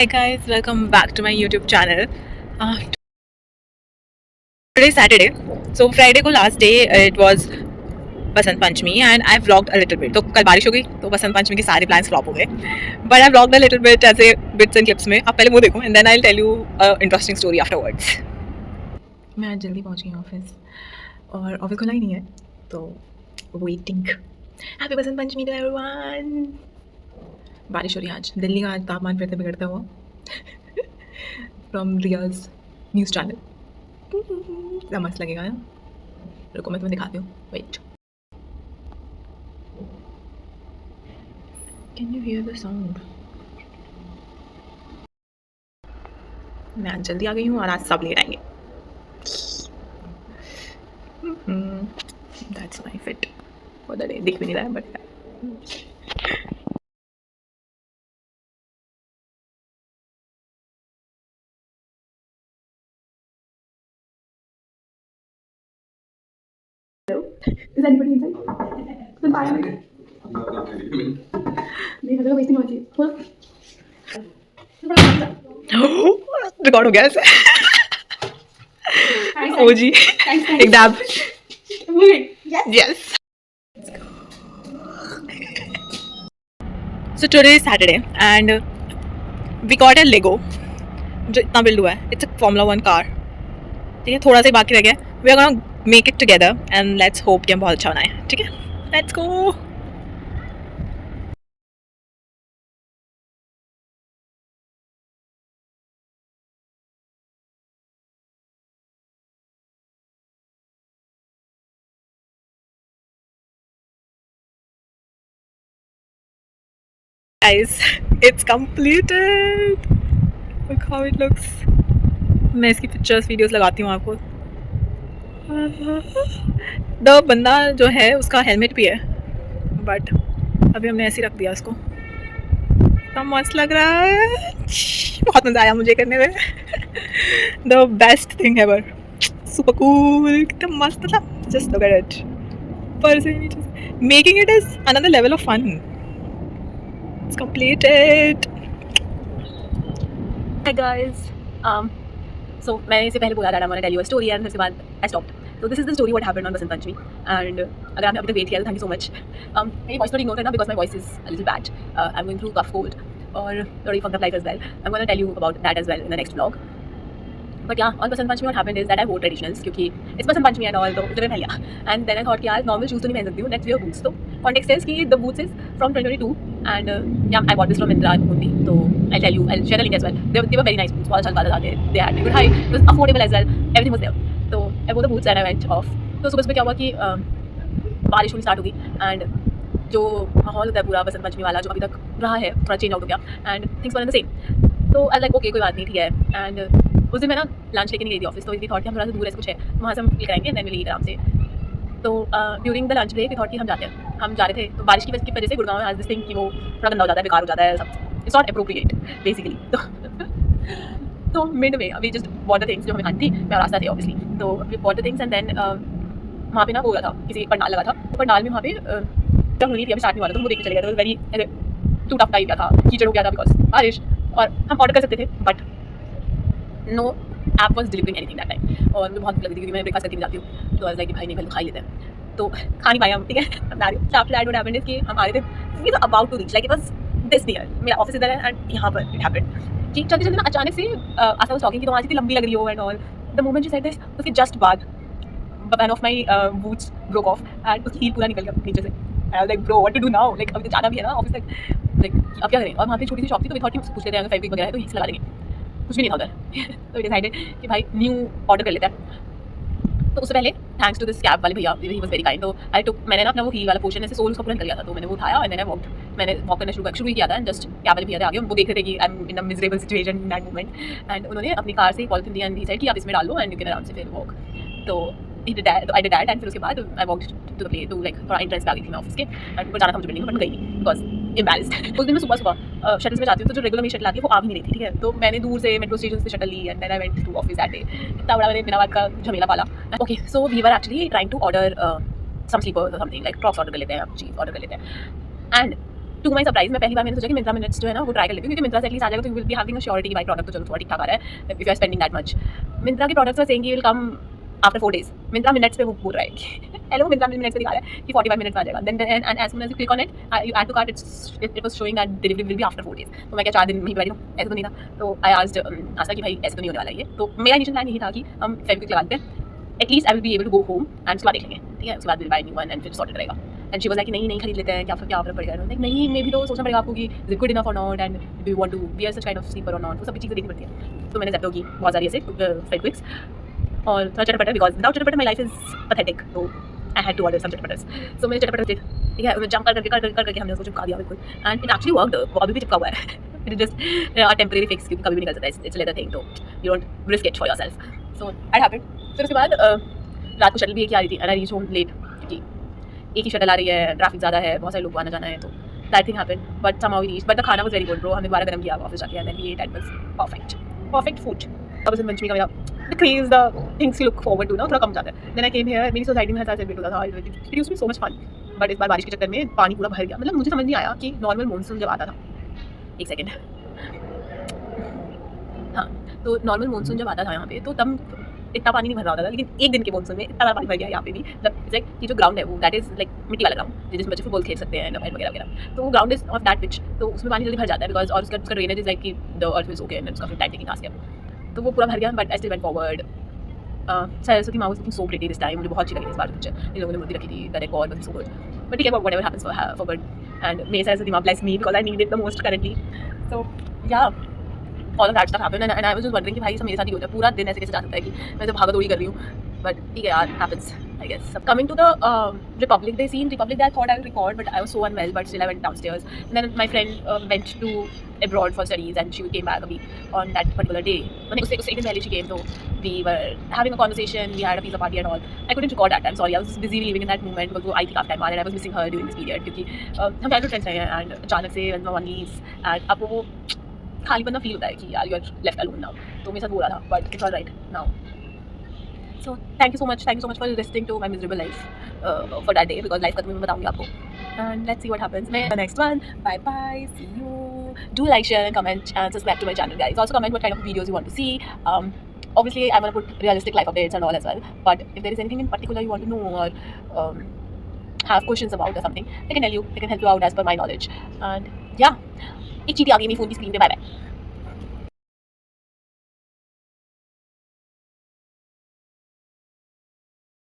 Hi guys, welcome back to my YouTube channel. Today is Saturday, so Friday को last day it was Basant Panchami and I vlogged a little bit. तो कल बारिश हो गई तो बसंत पंचमी के सारे plans flop हो गए. But I vlogged a little bit ऐसे bits and clips में. आप पहले वो देखो and then I'll tell you a interesting story afterwards. मैं आज जल्दी पहुंच गई ऑफिस और ऑफिस खुला ही नहीं है तो waiting. Happy Basant Panchami to everyone. बारिश हो रही है आज. दिल्ली का आज तापमान फिर से बिगड़ता हुआ. From Riyaz news channel. क्या मस्त लगेगा ना. रुको मैं तुम्हें दिखाती हूँ. Wait. Can you hear the sound. मैं आज जल्दी आ गई हूँ और आज सब लेट आएंगे. That's my fit for the day. दिख भी नहीं रहा है but Is anybody inside? Goodbye. Record हो गया ऐसे. ओ जी एक dab. Yes. So today is Saturday and we got a Lego जो इतना बिल्ड हुआ है. It's a Formula 1 car. ठीक है, थोड़ा सा ही बाकी रह गया. We are gonna make it together and let's hope कि हम बहुत अच्छा बनाएं. ठीक है, let's go. Guys, it's completed. Look how it looks. मैं इसकी पिक्चर्स वीडियोस लगाती हूँ आपको. द बंदा जो है उसका हेलमेट भी है बट अभी हमने ऐसे ही रख दिया उसको. इतना मस्त लग रहा है. बहुत मज़ा आया मुझे करने में. The best thing ever. Super cool. एकदम मस्त था. Just look at it. पर से नीचे से making it is another level of fun. It's completed. Hi guys. So मैंने इससे पहले बोला था मैंने tell you a story and उसके बाद I stopped. So this is the story what happened on Basant Panchami and अगर आपने अभी तक वेट किया तो थैंक यू सो मच. मेरी वॉइस थोड़ी इग्नोर करना because my voice is a little bad. I am going through cough cold और थोड़ी fuck up life as well. I am gonna tell you about that as well in the next vlog. But yeah on Basant Panchami what happened is that I wore traditionals क्योंकि it's Basant Panchami and all तो मुझे पहन लिया. And then I thought कि यार normal shoes तो नहीं पहन सकती हूँ. Let's wear boots. तो कॉन्टेक्स्ट इज कि the boots is from 2022 and yeah I bought this from Myntra only. तो I tell you I share the link as well. They were very nice boots. बहुत अच्छा कलर आते. They had good height. It was affordable as well. Everything was there. तो I wore the boots and I went off. तो सुबह सुबह क्या हुआ कि बारिश होनी स्टार्ट हो गई एंड जो माहौल होता है पूरा बसंत पंचमी वाला जो अभी तक रहा है थोड़ा चेंज आउट हो गया and things were in the same. तो आई लाइक ओके कोई बात नहीं ठीक है. एंड उस दिन मैं ना लंच लेके नहीं गई थी ऑफिस. तो इसलिए थॉट कि हम थोड़ा सा दूर है कुछ है वहाँ से हम फील करेंगे एंड देन विल ईट आराम से. तो during the lunch break thought कि हम जाते हैं. हम जा रहे थे तो बारिश की वजह से गुड़गांव में आज दिस थिंग कि वो थोड़ा गंदा हो जाता है बेकार हो जाता है सब. It's not appropriate basically. तो मिड में अभी जस्ट बॉट द थिंग्स जो हमें खानी थी. मैं रास्ता थे ऑब्वियसली. तो we bought the things and then वहाँ पे ना वो हो रहा था किसी पंडाल लगा था. तो पंडाल में वहाँ पे जब होनी थी अभी स्टार्ट नहीं हुआ था तो वो देखने चले गए. तो वेरी टू टफ टाइप का था. कीचड़ हो गया था बिकॉज बारिश. और हम ऑर्डर कर सकते थे but no app was delivering anything that time. और मुझे बहुत भूख लगी थी क्योंकि मैं ब्रेकफास्ट करके भी जाती हूँ. तो आई लाइक कि भाई नहीं पहले खा ही लेते हैं. तो खा नहीं पाए हम. ठीक है after that what happened is कि हम आ रहे थे. We were about to reach like it was this near. मेरा ऑफिस इधर है एंड यहाँ पर इट हैपेंड कि चलते चलते ना अचानक से आशा वाज टॉकिंग कि तुम्हारी इतनी लंबी लग रही हो and all. The moment she said this उसके जस्ट बाद one of my boots broke off and उसकी हील पूरा निकल गया नीचे से. I was like bro what to do now like अभी तो जाना भी है ना ऑफिस तक. like अब क्या करें. और वहाँ पे छोटी सी शॉप थी तो मैं थॉट कि पूछ लेते हैं अगर फैब्रिक वगैरह है तो हिस्सा लगा देंगे. कुछ भी नहीं था उधर. तो डिसाइडेड कि भाई न्यू ऑर्डर कर लेते हैं. तो उससे पहले थैंक्स टू दिस कैब वाले भैया ही वाज वेरी काइंड. तो आई टुक मैंने ना अपना वो हील वाला पोर्शन ऐसे सोल उसका पूरा निकल गया था तो मैंने वो उठाया एंड मैंने वॉक करना शुरू ही किया था. एंड जस्ट कैब वाले भैया थे आगे. वो देख रहे थे कि I am in a miserable situation in that moment. And उन्होंने अपनी कार से पॉलिथीन दिया एंड ही सेड कि आप इसमें डाल लो एंड यू कैन आराम से फिर वॉक. तो I did that and फिर उसके बाद I walked to the play to like थोड़ा इंट्रेंस पे आ गई थी मैं ऑफिस के. एंड ऊपर जाना था मुझे बिल्डिंग में बट मैं गई नहीं बिकॉज एम्बैरेस्ड. उस दिन मैं सुबह शटल्स में जाती हूँ तो जो रेगुलर मेरी शटल आती है वो आ भी नहीं रही थी. ठीक है तो मैंने दूर से मेट्रो स्टेशन से शटल ली and then I went to office that day. इतना बड़ा मैंने बिना बात का झमेला पाला. Okay so we were actually trying to order some slippers or something like Crocs order कर लेते हैं. चीज़ ऑर्डर कर लेते हैं. एंड टू माई सरप्राइज मैं पहली बार मैंने सोचा कि मिंत्रा मिनट्स जो है ना वो ट्राई कर लेती हूँ, क्योंकि मिंत्रा से एटलीस्ट आ जाएगा तो you will be having a surety कि भाई प्रोडक्ट तो चलो थोड़ा ठीक ठाक आ रहा है if you are spending that much. Myntra के products are saying will come after 4 days. Myntra minutes पे वो बोल रहा है कि हेलो मिंत्रा मिनट्स पे दिखा रहा है कि 45 मिनट्स में आ जाएगा. Then and as soon as you click on it you add to cart it was showing that delivery will be after 4 days. तो मैं क्या 4 दिन में ही बैठी हूँ, ऐसा तो नहीं था. तो आई आस्क्ड आशा कि भाई ऐसा तो नहीं होने वाला ये. तो मेरा इनिशियल प्लान यही था कि हम फेविक्विक लगा देते हैं, at least I will be able to go home and उसके बाद देख लेंगे, ठीक है, उसके बाद will buy new one and फिर सॉर्टेड रहेगा. एंड शी वाज लाइक कि नहीं खरीद लेते हैं, क्या फर्क पड़ेगा. लाइक नहीं, मे भी तो सोचना पड़ेगा आपको कि is it good enough or not and do you want to wear such kind of slipper or not, वो सब चीज़ें देखनी पड़ती है. तो मैंने ज़ेप्टो की बहुत सारी ऐसे फेविक्विक्स और थोड़ा चटपटा, बिकॉज विदाउट चटपटा माई लाइफ इज पथेटिक. तो I had to order some चटपटर्स. सो मैंने चटपटा ठीक है, जंप करके हमने उसको चिपका दिया बिल्कुल, एंड इट एक्चुअली वर्कड. वो अभी भी चिपका हुआ है. It is just a temporary fix, क्योंकि कभी भी निकल सकता है. इट्स लेदर थिंग, तो you don't risk it for yourself. So that happened. फिर उसके बाद रात को शटल भी एक ही आ रही थी and I reach home late, क्योंकि एक ही शटल आ रही है, ट्रैफिक ज़्यादा है, बहुत सारे लोग आना जाना है. तो that thing happened, but somehow we reached. But the खाना वाज वेरी गुड ब्रो. हमने दोबारा गर्म किया ऑफिस जाके, and then we ate. That was perfect food. अब बसंत पंचमी का मेरा the craze, the things you look forward to ना थोड़ा कम जाता है. Then I came here. मेरी सोसाइटी में हर साल सेलिब्रेट होता था, it used to be so much fun. But इस बार बारिश के चक्कर में पानी पूरा भर गया. मतलब मुझे समझ नहीं आया कि नॉर्मल मानसून जब आता था, एक सेकेंड, हाँ, तो नॉर्मल मानसून जब आता था यहाँ पे तो तब इतना पानी नहीं भर रहा होता था, लेकिन एक दिन के मानसून में इतना पानी भर गया यहाँ पे भी. मतलब लाइक ये जो ग्राउंड है वो दैट इज लाइक मिट्टी वाला ग्राउंड जिसमें बच्चे फुटबॉल खेल सकते हैं वगैरह वगैरह. तो वो ground is of that pitch, तो उसमें पानी जल्दी भर जाता है बिकॉज, और उसका ड्रेनेज इज लाइक कि the earth is okay and उसका फिर टाइम टेकिंग टास्क है. तो वो पूरा भर गया. But I still went forward. Saraswati maa was looking so pretty this time. मुझे बहुत अच्छी लगी इस बार पिक्चर. इन लोगों ने मूर्ति रखी थी, that god was so good. But ठीक है, whatever happens for good. And may Saraswati maa bless me because I need it the most currently. So yeah all of that stuff happened and I was just wondering कि भाई सब मेरे साथ ही होता है. पूरा दिन ऐसे कैसे जा सकता है कि मैं तो भागा दौड़ी कर रही हूँ. बट ठीक है यार, happens I guess. Coming to the Republic Day scene, Republic Day I thought I would record, but I was so unwell, but still I went downstairs. And then my friend went to abroad for studies and she came back a week on that particular day. When it was early she came, so we were having a conversation, we had a pizza party and all. I couldn't record that, I'm sorry, I was busy living in that moment because I think after time and I was missing her during this period क्योंकि हम childhood friends हैं and अचानक से when no one leaves and अब वो खालीपन ना feel होता है कि यार you are left alone now. तो मेरे साथ हो रहा था, but it's all right now. So thank you so much for listening to my miserable life for that day, because life खत्म मैं बताऊंगी आपको. And let's see what happens in the next one. Bye bye, see you. Do like, share and comment and subscribe to my channel, guys. Also comment what kind of videos you want to see. Obviously I'm gonna put realistic life updates and all as well, but if there is anything in particular you want to know or have questions about or something, I can tell you, I can help you out as per my knowledge. And yeah, एक चीटी आ गई मेरी phone की screen पे. Bye bye.